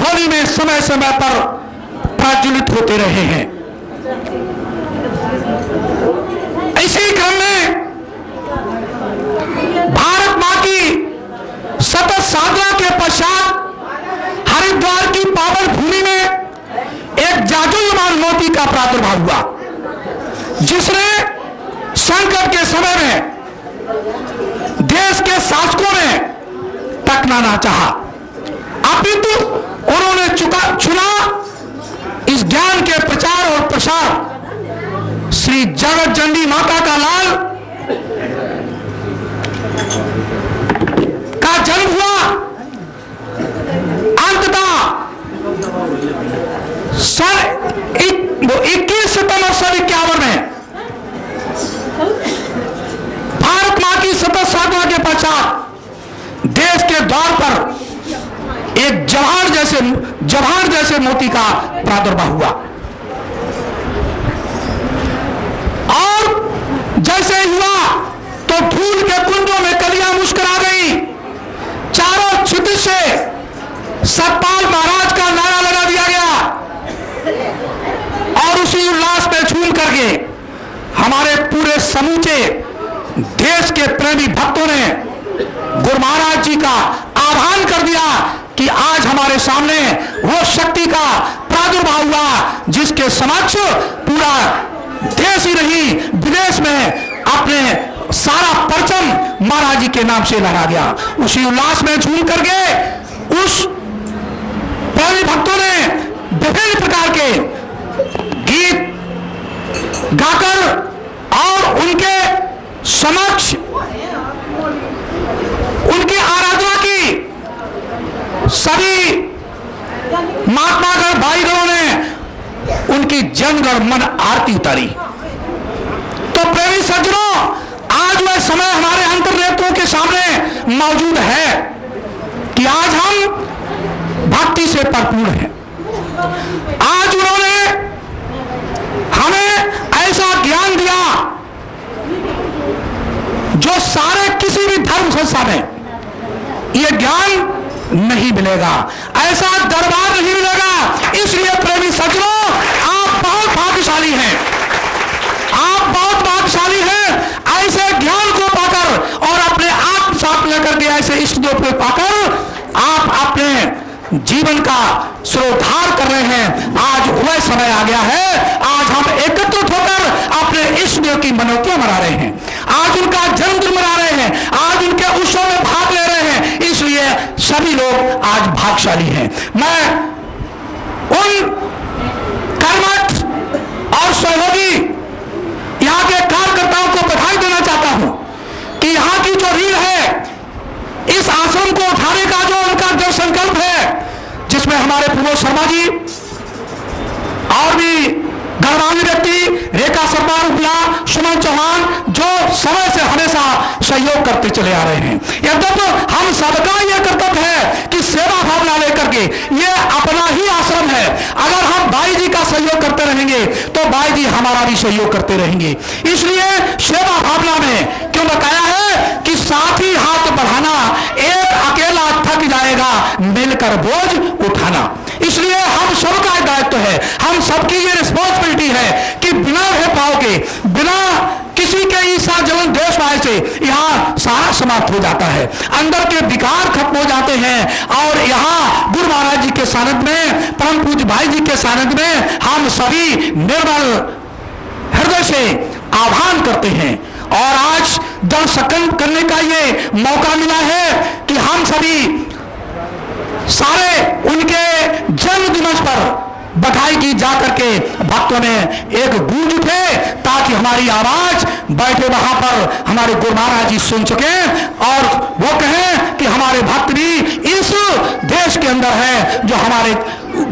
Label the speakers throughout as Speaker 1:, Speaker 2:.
Speaker 1: होली में समय समय पर प्रज्वलित होते रहे हैं। इसी क्रम में भारत मां की सतत साधना के पश्चात हरिद्वार की पावन भूमि में एक जाजुलमान मोती का प्रादुर्भाव हुआ, जिसने संकट के समय में देश के शासकों ने टकना ना चाहा, अपितु उन्होंने चुना इस ज्ञान के प्रचार और प्रसार। श्री जगत जननी माता का लाल का जन्म हुआ अंततः सन 21 सितंबर 1951 में भारत मां की सतत साधना के पश्चात देश के द्वार पर एक जवाहर जैसे मोती का प्रादुर्भाव हुआ और जैसे ही हुआ तो धूल के कुंडों में कलियां मुस्कुरा गई। चारों क्षितिज से सतपाल महाराज का नारा लगा दिया गया और उसी उल्लास में झूम करके हमारे पूरे समूचे देश के प्रेमी भक्तों ने गुरु महाराज जी का आह्वान कर दिया कि आज हमारे सामने वो शक्ति का प्रादुर्भाव हुआ जिसके समक्ष पूरा देश ही नहीं विदेश में अपने सारा परचम महाराज जी के नाम से लहरा गया। उसी उल्लास में झूम करके उस प्रेमी भक्तों ने विभिन्न प्रकार के गीत गाकर और उनके समक्ष उनकी आराधना की। सभी महात्मागण भाईगणों ने उनकी जनगण मन आरती उतारी। तो प्रेमी सज्जनों, आज वह समय हमारे अंतर्नेत्रों के सामने मौजूद है कि आज हम भक्ति से भरपूर हैं। आज उन्होंने हमें ऐसा ज्ञान दिया जो सारे किसी भी धर्म संस्था में यह ज्ञान नहीं मिलेगा, ऐसा दरबार नहीं मिलेगा। इसलिए प्रेमी सज्जनों, आप बहुत भाग्यशाली हैं, आप बहुत भाग्यशाली हैं। ऐसे ज्ञान को पाकर और अपने आत्मसात लेकर के ऐसे इष्ट देव को पाकर आप अपने जीवन का सुधार कर रहे हैं। आज वह समय आ गया है, आज हम एकत्रित होकर अपने इष्ट देव की मनौतियां मना रहे हैं, आज उनका जन्मदिन मना रहे हैं, आज उनके उत्सव में भाग ले रहे हैं। इसलिए सभी लोग आज भाग्यशाली हैं। मैं उन कर्मठ और सहयोगी यहाँ के कार्यकर्ताओं को बधाई देना चाहता हूं कि यहाँ की जो रीढ़ है, इस आश्रम को उठाने का जो उनका जो संकल्प है, जिसमें हमारे प्रमोद शर्मा जी और भी गणमान्य व्यक्ति रेखा शर्मा उपला, सुमन चौहान, जो समय से हमेशा सहयोग करते चले आ रहे हैं। यद्यपि हम सबका यह कर्तव्य है कि सेवा भावना लेकर के, ये अपना ही आश्रम है, अगर हम भाई जी का सहयोग करते रहेंगे तो भाई जी हमारा भी सहयोग करते रहेंगे। इसलिए सेवा भावना में क्यों बताया है कि साथी हाथ बढ़ाना, एक अकेला थक जाएगा मिलकर बोझ उठाना। इसलिए हम सबका दायित्व है, हम सबकी ये रिस्पॉन्सिबिलिटी है कि बिना भेदभाव के, बिना किसी के ईर्ष्या जलन द्वेष से यहाँ सारा समाप्त हो जाता है, अंदर के विकार खत्म हो जाते हैं। और यहाँ गुरु महाराज जी के सानिध्य में, परम पूज्य भाई जी के सानिध्य में हम सभी निर्मल हृदय से आह्वान करते हैं। और आज दल संकल्प करने का ये मौका मिला है कि हम सभी सारे उनके जन्म दिवस पर बधाई की जाकर के भक्तों ने एक गूंज उठे, ताकि हमारी आवाज बैठे वहां पर हमारे गुरु महाराज जी सुन सके और वो कहें कि हमारे भक्त भी इस देश के अंदर है जो हमारे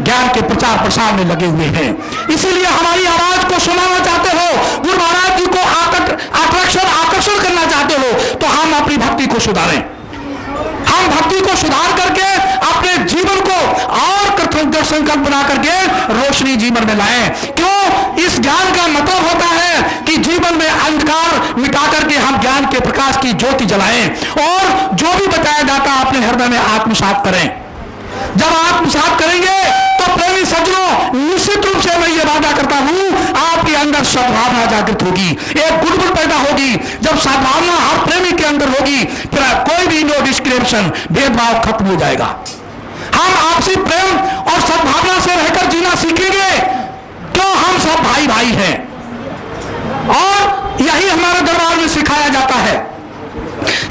Speaker 1: ज्ञान के प्रचार प्रसार में लगे हुए हैं। इसीलिए हमारी आवाज को सुनाना चाहते हो, गुरु महाराज जी को आकर्षण करना चाहते हो, तो हम अपनी भक्ति को सुधारें। हम भक्ति को सुधार करके अपने जीवन को और कृतज्ञ संकल्प बना करके रोशनी जीवन में लाएं। क्यों? इस ज्ञान का मतलब होता है कि जीवन में अंधकार मिटा करके हम ज्ञान के प्रकाश की ज्योति जलाएं और जो भी बताया जाता है अपने हृदय में आत्मसात करें। जब आत्मसात करेंगे तो प्रेमी सज्जनों, निश्चित रूप से मैं ये वादा करता हूं, आपके अंदर सद्भावना जागृत होगी, एक गुडविल पैदा होगी। जब सद्भावना हर प्रेमी के अंदर होगी, फिर कोई भी नो डिस्क्रिमिनेशन, भेदभाव खत्म हो जाएगा। हम आपसी प्रेम और सद्भावना से रहकर जीना सीखेंगे, क्यों हम सब भाई भाई हैं, और यही हमारे दरबार में सिखाया जाता है।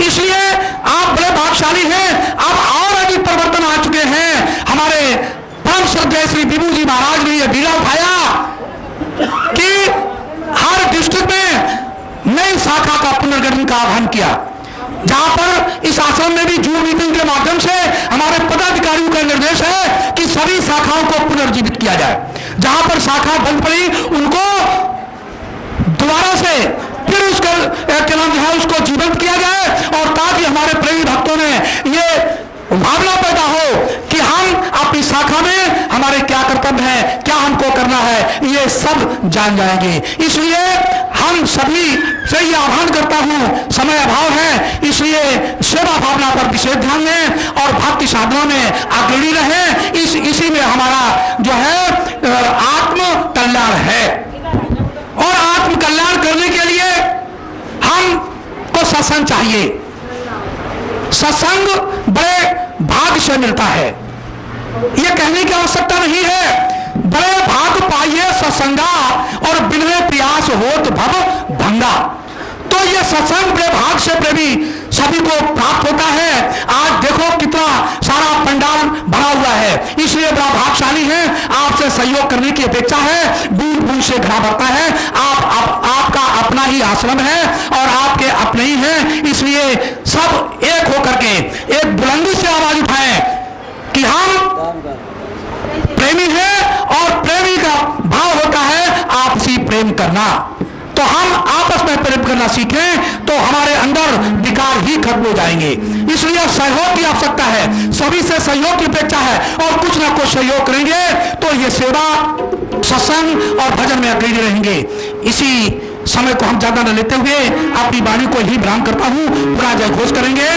Speaker 1: इसलिए आप बड़े भाग्यशाली हैं। अब और अधिक परिवर्तन आ चुके हैं। हमारे परम श्रद्धेय श्री विभू जी महाराज ने यह बीड़ा उठाया कि हर डिस्ट्रिक्ट में नई शाखा का पुनर्गठन का आह्वान किया, जहां पर इस आश्रम में भी जूम मीटिंग के माध्यम से हमारे पदाधिकारियों का निर्देश है कि सभी शाखाओं को पुनर्जीवित किया जाए। जहां पर शाखा बंद पड़ी उनको दोबारा से फिर उसका क्या नाम है उसको जीवंत किया जाए, और ताकि हमारे प्रेमी भक्तों में ये भावना पैदा हो कि हम अपनी शाखा में हमारे क्या कर्तव्य है, क्या हमको करना है, ये सब जान जाएंगे। इसलिए हम सभी से ये आह्वान करता हूं, समय अभाव है, इसलिए सेवा भावना पर विशेष ध्यान दें और भक्ति साधना में अग्रणी रहें। इसी में हमारा जो है आत्म कल्याण है, और आत्म कल्याण करने के लिए हमको सत्संग चाहिए। सत्संग बड़े भाग्य से मिलता है, यह कहने की आवश्यकता नहीं है। बड़े भाग पाइए सत्संगा और बिनवे प्रयास होत भव भंगा। तो यह सत्संग बड़े भाग से प्रेमी सभी को प्राप्त होता है। आज देखो कितना सारा पंडाल भरा हुआ है, इसलिए बड़ा भाग्यशाली है। आपसे सहयोग करने की अपेक्षा है, बूंद बूंद से घड़ा भरता है। आपका अपना ही आश्रम है और आपके अपने ही हैं, इसलिए सब एक होकर के एक बुलंदी से आवाज उठाएं कि हम प्रेमी हैं, और प्रेमी का भाव होता है आपसी प्रेम करना। तो हम आपस में प्रेम करना सीखें तो हमारे अंदर विकार ही खत्म हो जाएंगे। इसलिए सहयोग की आवश्यकता है, सभी से सहयोग की अपेक्षा है, और कुछ ना कुछ सहयोग करेंगे तो ये सेवा, सत्संग और भजन में अग्रणी रहेंगे। इसी समय को हम ज्यादा न लेते हुए अपनी वाणी को ही विराम करता हूं। पुनः जय घोष करेंगे।